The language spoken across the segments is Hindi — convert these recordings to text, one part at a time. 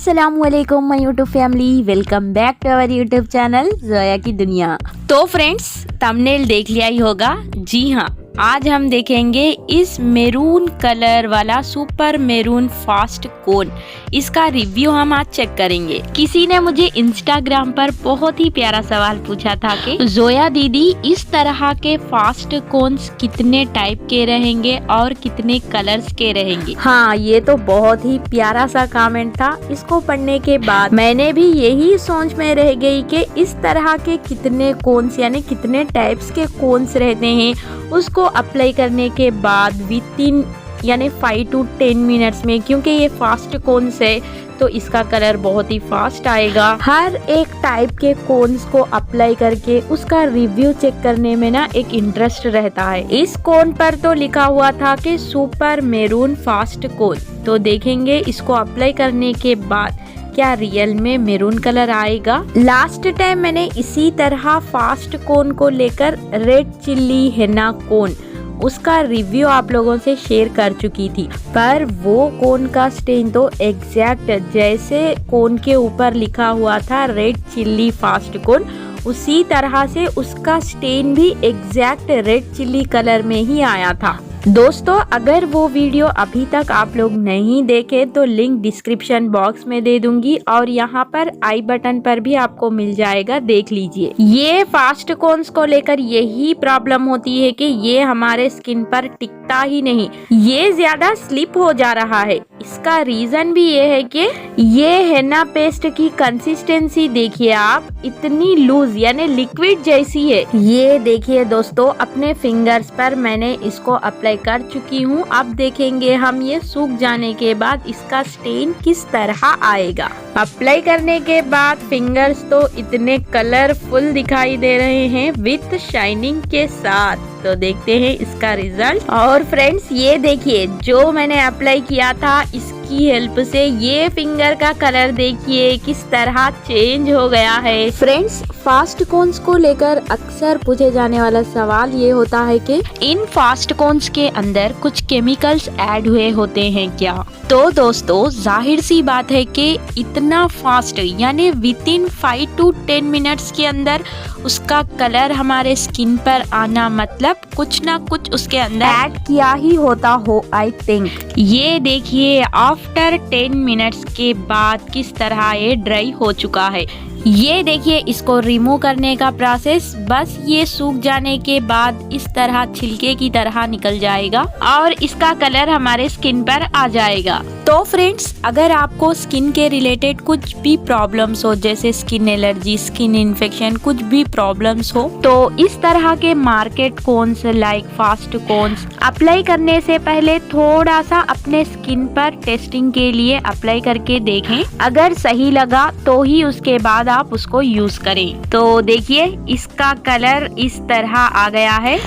अस्सलामुअलैकुम my YouTube family, welcome back to our YouTube channel Zoya की दुनिया। तो फ्रेंड्स, थंबनेल देख लिया ही होगा। जी हाँ, आज हम देखेंगे इस मेरून कलर वाला सुपर मेरून फास्ट कोन। इसका रिव्यू हम आज चेक करेंगे। किसी ने मुझे इंस्टाग्राम पर बहुत ही प्यारा सवाल पूछा था कि जोया दीदी, इस तरह के फास्ट कोन्स कितने टाइप के रहेंगे और कितने कलर्स के रहेंगे। हाँ, ये तो बहुत ही प्यारा सा कमेंट था। इसको पढ़ने के बाद मैंने भी यही सोच में रह गई कि इस तरह के कितने कोन्स यानी कितने टाइप्स के कोन्स रहते हैं। उसको अप्लाई करने के बाद विद इन यानी 5 to 10 मिनट्स में, क्योंकि ये फास्ट कोन्स है तो इसका कलर बहुत ही फास्ट आएगा। हर एक टाइप के कोन्स को अप्लाई करके उसका रिव्यू चेक करने में ना एक इंटरेस्ट रहता है। इस कोन पर तो लिखा हुआ था कि सुपर मेरून फास्ट कोन। तो देखेंगे इसको अप्लाई करने के बाद क्या रियल में मेरून कलर आएगा। लास्ट टाइम मैंने इसी तरह फास्ट कोन को लेकर रेड चिल्ली हेना कोन, उसका रिव्यू आप लोगों से शेयर कर चुकी थी, पर वो कोन का स्टेन तो एग्जैक्ट जैसे कोन के ऊपर लिखा हुआ था रेड चिल्ली फास्ट कोन, उसी तरह से उसका स्टेन भी एग्जैक्ट रेड चिल्ली कलर में ही आया था। दोस्तों, अगर वो वीडियो अभी तक आप लोग नहीं देखे तो लिंक डिस्क्रिप्शन बॉक्स में दे दूंगी और यहाँ पर आई बटन पर भी आपको मिल जाएगा, देख लीजिए। ये फास्ट कोन्स को लेकर यही प्रॉब्लम होती है कि ये हमारे स्किन पर टिकता ही नहीं, ये ज्यादा स्लिप हो जा रहा है। इसका रीजन भी ये है कि ये हेना पेस्ट की कंसिस्टेंसी देखिए आप, इतनी लूज यानी लिक्विड जैसी है। ये देखिए दोस्तों, अपने फिंगर्स पर मैंने इसको अप्लाई कर चुकी हूँ। अब देखेंगे हम ये सूख जाने के बाद इसका स्टेन किस तरह आएगा। अप्लाई करने के बाद फिंगर्स तो इतने कलरफुल दिखाई दे रहे हैं विथ शाइनिंग के साथ। तो देखते हैं इसका रिजल्ट। और फ्रेंड्स, ये देखिए जो मैंने अप्लाई किया था इसकी हेल्प से ये फिंगर का कलर देखिए किस तरह चेंज हो गया है। फ्रेंड्स, फास्ट कोन्स को लेकर अक्सर पूछे जाने वाला सवाल ये होता है कि इन फास्ट कोन्स के अंदर कुछ केमिकल्स ऐड हुए होते हैं क्या। तो दोस्तों, जाहिर सी बात है कि इतना फास्ट यानी विद इन 5 to 10 मिनट्स के अंदर उसका कलर हमारे स्किन पर आना मतलब कुछ ना कुछ उसके अंदर ऐड किया ही होता हो, आई थिंक। ये देखिए आफ्टर 10 मिनट्स के बाद किस तरह ये ड्राई हो चुका है। ये देखिए इसको रिमूव करने का प्रोसेस, बस ये सूख जाने के बाद इस तरह छिलके की तरह निकल जाएगा और इसका कलर हमारे स्किन पर आ जाएगा। तो फ्रेंड्स, अगर आपको स्किन के रिलेटेड कुछ भी प्रॉब्लम्स हो, जैसे स्किन एलर्जी, स्किन इन्फेक्शन, कुछ भी प्रॉब्लम्स हो, तो इस तरह के market cones like fast cones apply करने से पहले थोड़ा सा अपने स्किन पर टेस्टिंग के लिए अप्लाई करके देखें। अगर सही लगा तो ही उसके बाद आप उसको यूज करें। तो देखिए इसका कलर इस तरह आ गया है,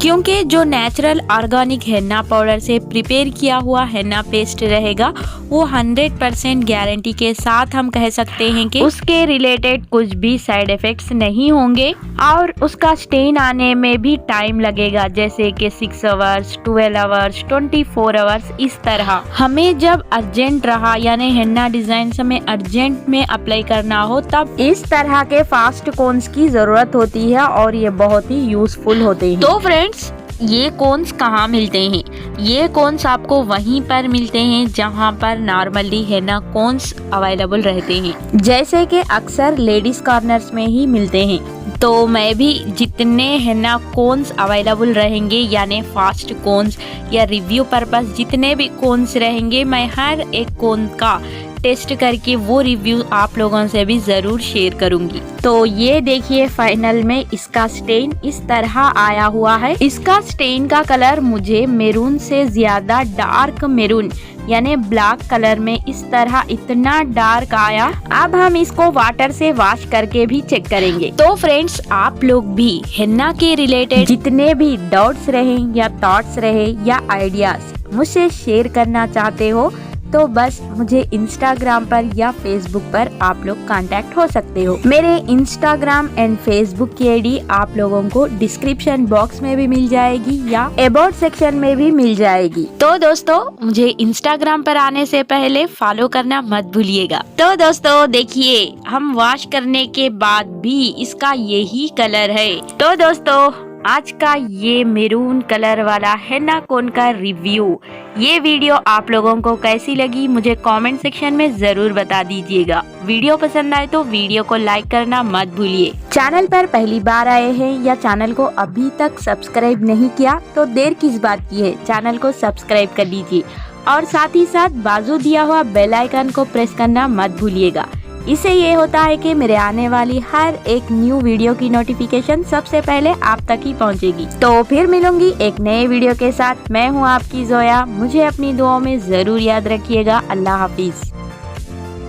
क्योंकि जो नेचुरल ऑर्गेनिक हेना पाउडर से प्रिपेयर किया हुआ हेना पेस्ट रहेगा वो 100% गारंटी के साथ हम कह सकते हैं कि उसके रिलेटेड कुछ भी साइड इफेक्ट्स नहीं होंगे और उसका स्टेन आने में भी टाइम लगेगा, जैसे कि 6 आवर्स, 12 आवर्स, 24 आवर्स। इस तरह हमें जब अर्जेंट रहा यानी हेना डिजाइन हमें अर्जेंट में अप्लाई करना हो, तब इस तरह के फास्ट कोन्स की जरूरत होती है और ये बहुत ही यूजफुल होते हैं। तो फ्रेंड्स, ये कोन्स कहाँ मिलते हैं? ये कोन्स आपको वहीं पर मिलते हैं जहाँ पर नॉर्मली हेना कोन्स अवेलेबल रहते हैं, जैसे कि अक्सर लेडीज कॉर्नर्स में ही मिलते हैं। तो मैं भी जितने हेना कोन्स अवेलेबल रहेंगे यानी फास्ट कोन्स या रिव्यू पर्पस जितने भी कोन्स रहेंगे, मैं हर एक कोन का टेस्ट करके वो रिव्यू आप लोगों से भी जरूर शेयर करूंगी। तो ये देखिए फाइनल में इसका स्टेन इस तरह आया हुआ है। इसका स्टेन का कलर मुझे मेरून से ज्यादा डार्क मेरून यानी ब्लैक कलर में इस तरह इतना डार्क आया। अब हम इसको वाटर से वॉश करके भी चेक करेंगे। तो फ्रेंड्स, आप लोग भी हेना के रिलेटेड जितने भी डाउट्स रहे या थॉट्स रहे या आइडियाज मुझसे शेयर करना चाहते हो तो बस मुझे इंस्टाग्राम पर या फेसबुक पर आप लोग कांटेक्ट हो सकते हो। मेरे इंस्टाग्राम एंड फेसबुक की आईडी आप लोगों को डिस्क्रिप्शन बॉक्स में भी मिल जाएगी या अबाउट सेक्शन में भी मिल जाएगी। तो दोस्तों मुझे इंस्टाग्राम पर आने से पहले फॉलो करना मत भूलिएगा। तो दोस्तों देखिए, हम वॉश करने के बाद भी इसका यही कलर है। तो दोस्तों आज का ये मेरून कलर वाला हेना कोन का रिव्यू, ये वीडियो आप लोगों को कैसी लगी मुझे कमेंट सेक्शन में जरूर बता दीजिएगा। वीडियो पसंद आए तो वीडियो को लाइक करना मत भूलिए। चैनल पर पहली बार आए हैं या चैनल को अभी तक सब्सक्राइब नहीं किया तो देर किस बात की है, चैनल को सब्सक्राइब कर लीजिए और साथ ही साथ बाजू दिया हुआ बेल आइकन को प्रेस करना मत भूलिएगा। इससे ये होता है कि मेरे आने वाली हर एक न्यू वीडियो की नोटिफिकेशन सबसे पहले आप तक ही पहुंचेगी। तो फिर मिलूंगी एक नए वीडियो के साथ। मैं हूं आपकी जोया, मुझे अपनी दुआओं में जरूर याद रखिएगा। अल्लाह हाफिज।